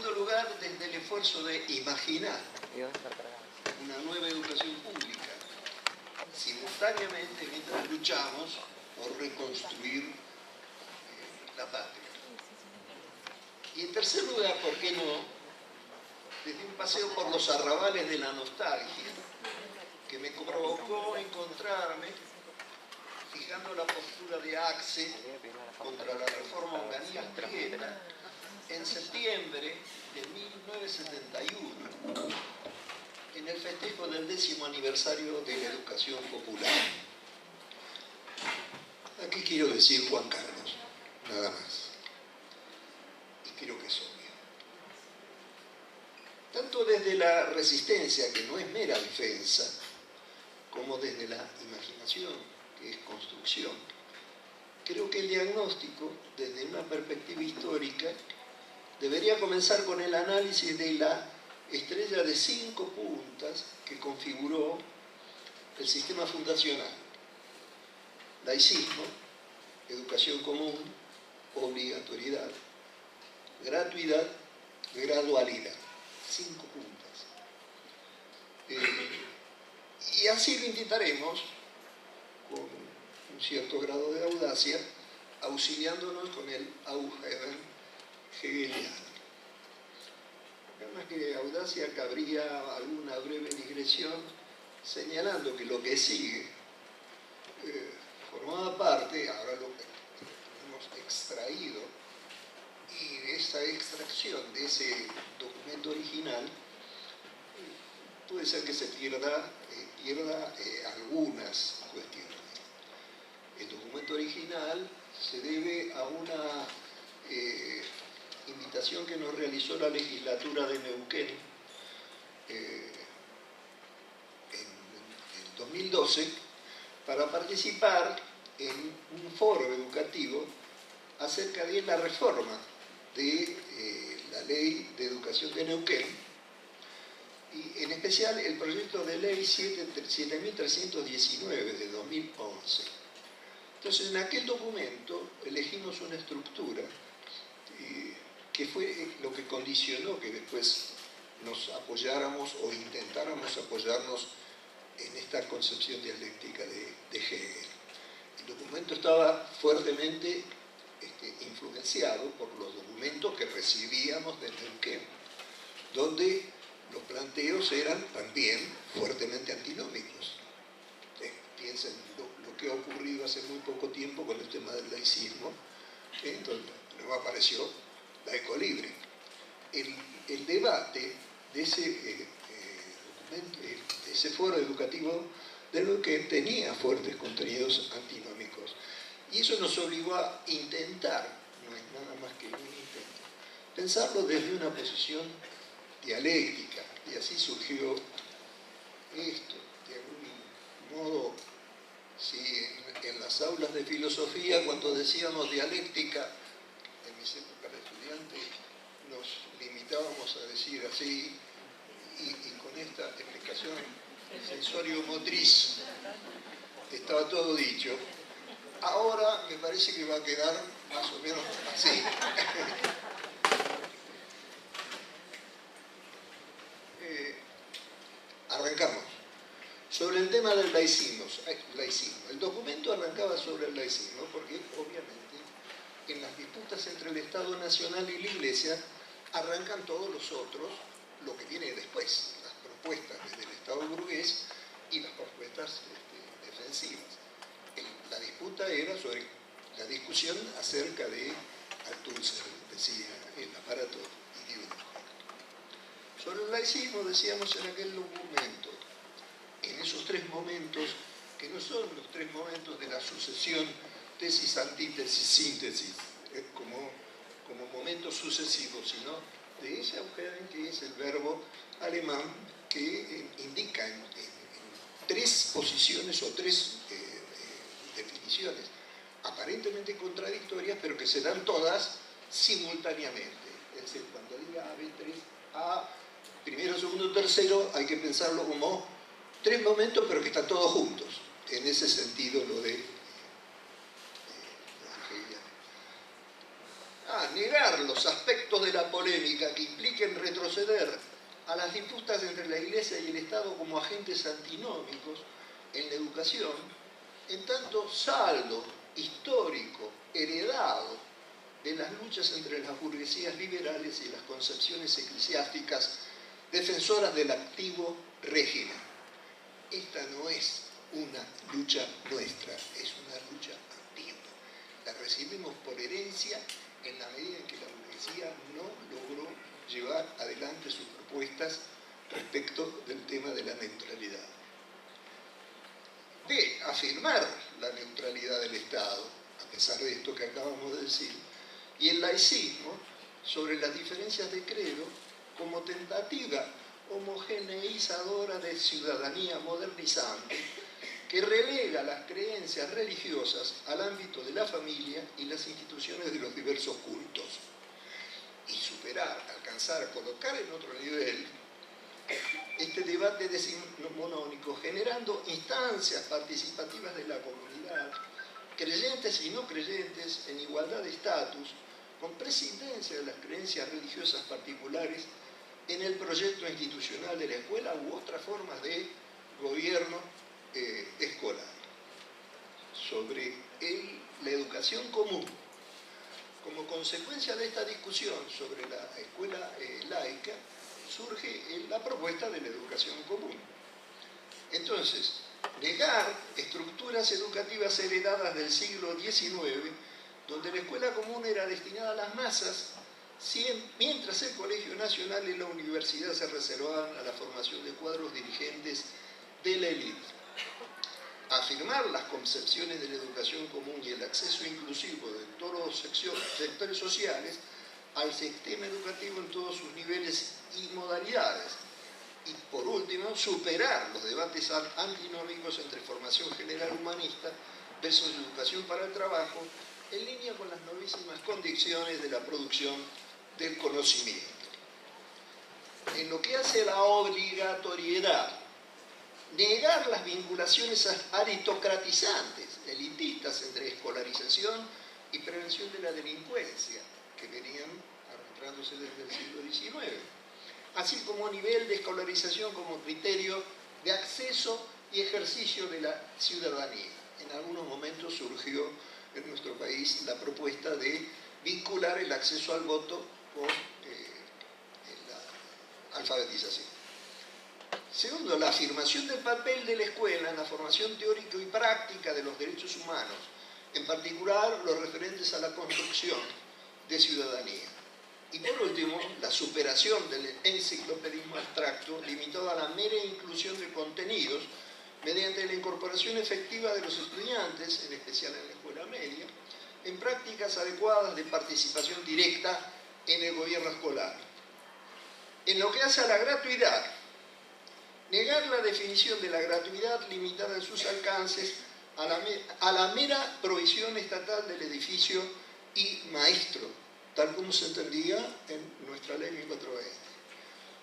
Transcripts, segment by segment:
segundo lugar, desde el esfuerzo de imaginar una nueva educación pública, simultáneamente mientras luchamos por reconstruir la patria. Y en tercer lugar, ¿por qué no?, desde un paseo por los arrabales de la nostalgia, que me provocó encontrarme fijando la postura de Axel contra la reforma Onganía-Prieta en septiembre de 1971, en el festejo del 10º aniversario de la educación popular. Aquí quiero decir Juan Carlos, nada más. Y creo que es obvio. Tanto desde la resistencia, que no es mera defensa, como desde la imaginación, que es construcción, creo que el diagnóstico, desde una perspectiva histórica, debería comenzar con el análisis de la estrella de 5 puntas que configuró el sistema fundacional: laicismo, educación común, obligatoriedad, gratuidad, gradualidad. 5 puntas. Y así lo intentaremos, con un cierto grado de audacia, auxiliándonos con el Aufheben hegeliano. Además que audacia cabría alguna breve digresión señalando que lo que sigue formaba parte, ahora lo hemos extraído, y de esa extracción de ese documento original puede ser que se pierda algunas cuestiones. El documento original se debe a una invitación que nos realizó la legislatura de Neuquén en 2012 para participar en un foro educativo acerca de la reforma de la Ley de Educación de Neuquén, y en especial el proyecto de ley 7319 de 2011. Entonces, en aquel documento elegimos una estructura que fue lo que condicionó que después nos apoyáramos o intentáramos apoyarnos en esta concepción dialéctica de Hegel. El documento estaba fuertemente influenciado por los documentos que recibíamos de Neuquén, donde los planteos eran también fuertemente antinómicos. Piensen lo que ha ocurrido hace muy poco tiempo con el tema del laicismo, entonces luego apareció la ecolibre. El debate de ese documento, de ese foro educativo de lo que tenía fuertes contenidos antinómicos. Y eso nos obligó a intentar, no es nada más que un intento, pensarlo desde una posición dialéctica. Y así surgió esto. De algún modo, si en las aulas de filosofía, cuando decíamos dialéctica, en mis épocas de estudiante, nos limitábamos a decir así, y con esta explicación sensorio-motriz estaba todo dicho. Ahora me parece que va a quedar más o menos así. Arrancamos. Sobre el tema del laicismo. El documento arrancaba sobre el laicismo porque, obviamente, en las disputas entre el Estado Nacional y la Iglesia arrancan todos los otros, lo que viene después, las propuestas desde el Estado burgués y las propuestas defensivas. La disputa era sobre la discusión acerca de Althusser, decía, el aparato ideológico. Sobre el laicismo decíamos en aquel documento, en esos 3 momentos, que no son los 3 momentos de la sucesión tesis, antítesis, síntesis, como momentos sucesivos, sino de ese Aufheben, que es el verbo alemán que indica en 3 posiciones o 3 definiciones aparentemente contradictorias, pero que se dan todas simultáneamente. Es decir, cuando diga A, B, 3, A, primero, segundo, tercero, hay que pensarlo como 3 momentos, pero que están todos juntos. En ese sentido, lo de Hegel. Negar los aspectos de la polémica que impliquen retroceder a las disputas entre la Iglesia y el Estado como agentes antinómicos en la educación, en tanto saldo histórico heredado de las luchas entre las burguesías liberales y las concepciones eclesiásticas defensoras del activo régimen. Esta no es una lucha nuestra, es una lucha antigua. La recibimos por herencia en la medida en que la burguesía no logró llevar adelante sus propuestas respecto del tema de la neutralidad. De afirmar la neutralidad del Estado, a pesar de esto que acabamos de decir, y el laicismo sobre las diferencias de credo como tentativa homogeneizadora de ciudadanía modernizante que relega las creencias religiosas al ámbito de la familia y las instituciones de los diversos cultos. Y superar, alcanzar, colocar en otro nivel este debate decimonónico, generando instancias participativas de la comunidad, creyentes y no creyentes, en igualdad de estatus, con presidencia de las creencias religiosas particulares en el proyecto institucional de la escuela u otras formas de gobierno escolar. Sobre la educación común. Como consecuencia de esta discusión sobre la escuela laica, surge la propuesta de la educación común. Entonces, negar estructuras educativas heredadas del siglo XIX, donde la escuela común era destinada a las masas, mientras el Colegio Nacional y la universidad se reservaban a la formación de cuadros dirigentes de la élite. Afirmar las concepciones de la educación común y el acceso inclusivo de todos los sectores sociales al sistema educativo en todos sus niveles y modalidades. Y por último, superar los debates antinómicos entre formación general humanista versus educación para el trabajo, en línea con las novísimas condiciones de la producción del conocimiento. En lo que hace a la obligatoriedad, negar las vinculaciones aristocratizantes, elitistas entre escolarización y prevención de la delincuencia, que venían arrastrándose desde el siglo XIX, así como nivel de escolarización como criterio de acceso y ejercicio de la ciudadanía. En algunos momentos surgió en nuestro país la propuesta de vincular el acceso al voto con la alfabetización. Segundo, la afirmación del papel de la escuela en la formación teórica y práctica de los derechos humanos, en particular los referentes a la construcción de ciudadanía. Y por último, la superación del enciclopedismo abstracto limitado a la mera inclusión de contenidos mediante la incorporación efectiva de los estudiantes, en especial en la escuela media, en prácticas adecuadas de participación directa en el gobierno escolar. En lo que hace a la gratuidad, negar la definición de la gratuidad limitada en sus alcances a la mera provisión estatal del edificio y maestro, tal como se entendía en nuestra ley 1420.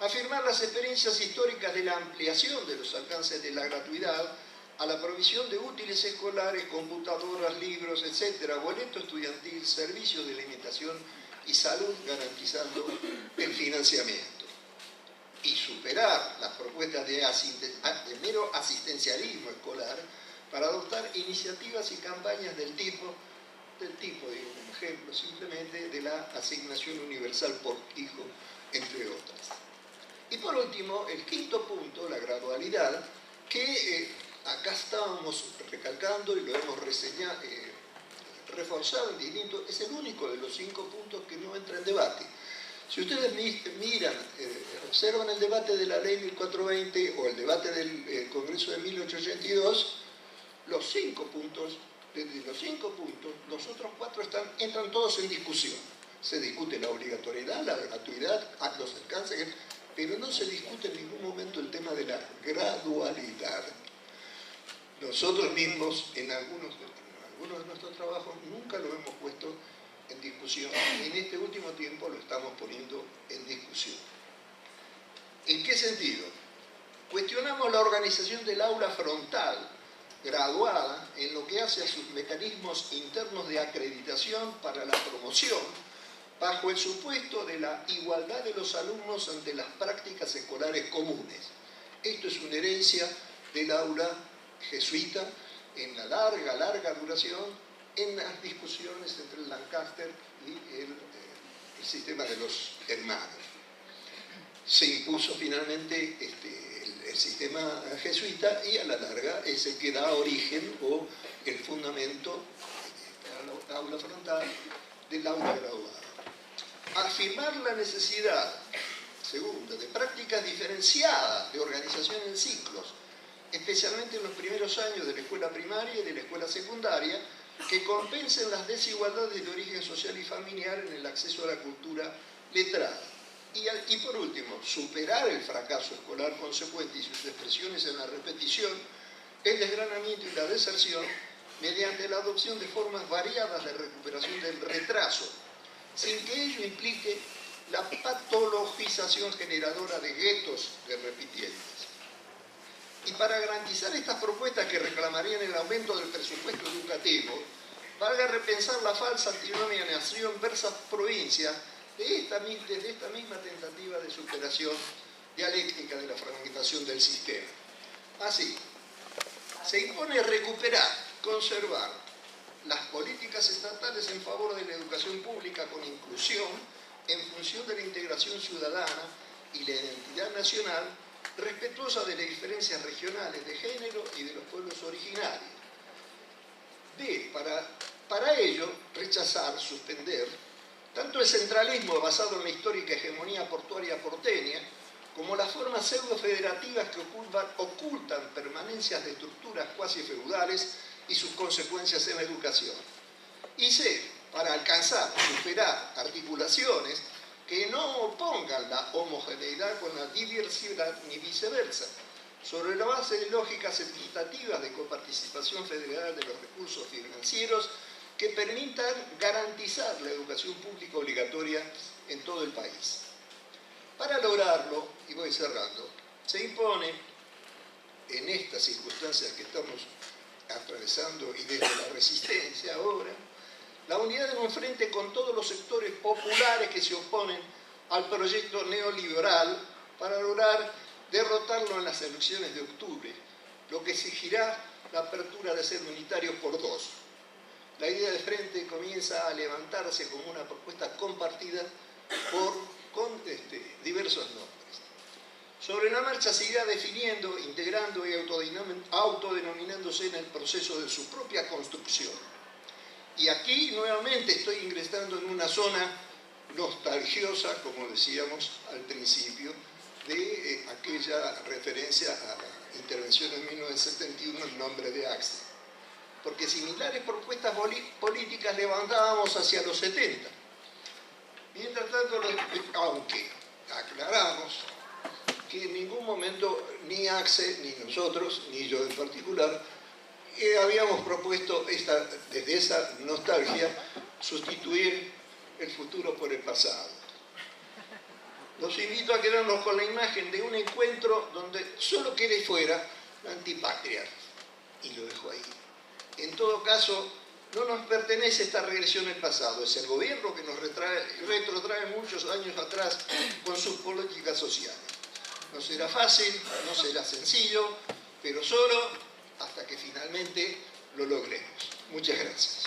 Afirmar las experiencias históricas de la ampliación de los alcances de la gratuidad a la provisión de útiles escolares, computadoras, libros, etc., boleto estudiantil, servicios de alimentación y salud, garantizando el financiamiento. Y superar las propuestas de mero asistencialismo escolar para adoptar iniciativas y campañas del tipo, digo un ejemplo, simplemente de la asignación universal por hijo, entre otras. Y por último, el quinto punto, la gradualidad, que acá estábamos recalcando y lo hemos reforzado en distinto, es el único de los 5 puntos que no entra en debate. Si ustedes miran, observan el debate de la ley 1420 o el debate del Congreso de 1882, los 5 puntos, desde los 5 puntos, los otros 4 entran todos en discusión. Se discute la obligatoriedad, la gratuidad, los alcances, pero no se discute en ningún momento el tema de la gradualidad. Nosotros mismos, en algunos de nuestros trabajos, nunca lo hemos puesto en discusión. En este último tiempo lo estamos poniendo en discusión. ¿En qué sentido? Cuestionamos la organización del aula frontal, graduada, en lo que hace a sus mecanismos internos de acreditación para la promoción bajo el supuesto de la igualdad de los alumnos ante las prácticas escolares comunes. Esto es una herencia del aula jesuita en la larga duración en las discusiones entre el Lancaster y el sistema de los hermanos. Se impuso finalmente el sistema jesuita y a la larga es el que da origen o el fundamento al aula frontal del aula graduada. Afirmar la necesidad, segunda, de prácticas diferenciadas de organización en ciclos, especialmente en los primeros años de la escuela primaria y de la escuela secundaria, que compensen las desigualdades de origen social y familiar en el acceso a la cultura letrada. Y por último, superar el fracaso escolar consecuente y sus expresiones en la repetición, el desgranamiento y la deserción, mediante la adopción de formas variadas de recuperación del retraso, sin que ello implique la patologización generadora de guetos de repitientes. Y para garantizar estas propuestas que reclamarían el aumento del presupuesto educativo, valga repensar la falsa antinomia nación versus provincia desde esta misma tentativa de superación dialéctica de la fragmentación del sistema. Así, se impone recuperar, conservar las políticas estatales en favor de la educación pública con inclusión en función de la integración ciudadana y la identidad nacional, respetuosa de las diferencias regionales de género y de los pueblos originarios. B. Para ello, rechazar, suspender, tanto el centralismo basado en la histórica hegemonía portuaria porteña, como las formas pseudo-federativas que ocultan permanencias de estructuras cuasi feudales y sus consecuencias en la educación. Y C. Para alcanzar, superar articulaciones que no opongan la homogeneidad con la diversidad ni viceversa, sobre la base de lógicas equitativas de coparticipación federal de los recursos financieros que permitan garantizar la educación pública obligatoria en todo el país. Para lograrlo, y voy cerrando, se impone en estas circunstancias que estamos atravesando y desde la resistencia ahora, la unidad en un frente con todos los sectores populares que se oponen al proyecto neoliberal para lograr derrotarlo en las elecciones de octubre, lo que exigirá la apertura de ser unitarios por dos. La idea de frente comienza a levantarse como una propuesta compartida con diversos nombres. Sobre la marcha se irá definiendo, integrando y autodenominándose en el proceso de su propia construcción. Y aquí nuevamente estoy ingresando en una zona nostalgiosa, como decíamos al principio, de aquella referencia a la intervención en 1971 en nombre de Axel. Porque similares propuestas políticas levantábamos hacia los 70. Mientras tanto, aunque aclaramos que en ningún momento ni Axel, ni nosotros, ni yo en particular, habíamos propuesto desde esa nostalgia sustituir el futuro por el pasado. Los invito a quedarnos con la imagen de un encuentro donde solo quede fuera la antipatria, y lo dejo ahí. En todo caso, no nos pertenece esta regresión al pasado, es el gobierno que nos retrotrae muchos años atrás con sus políticas sociales. No será fácil, no será sencillo, pero solo hasta que finalmente lo logremos. Muchas gracias.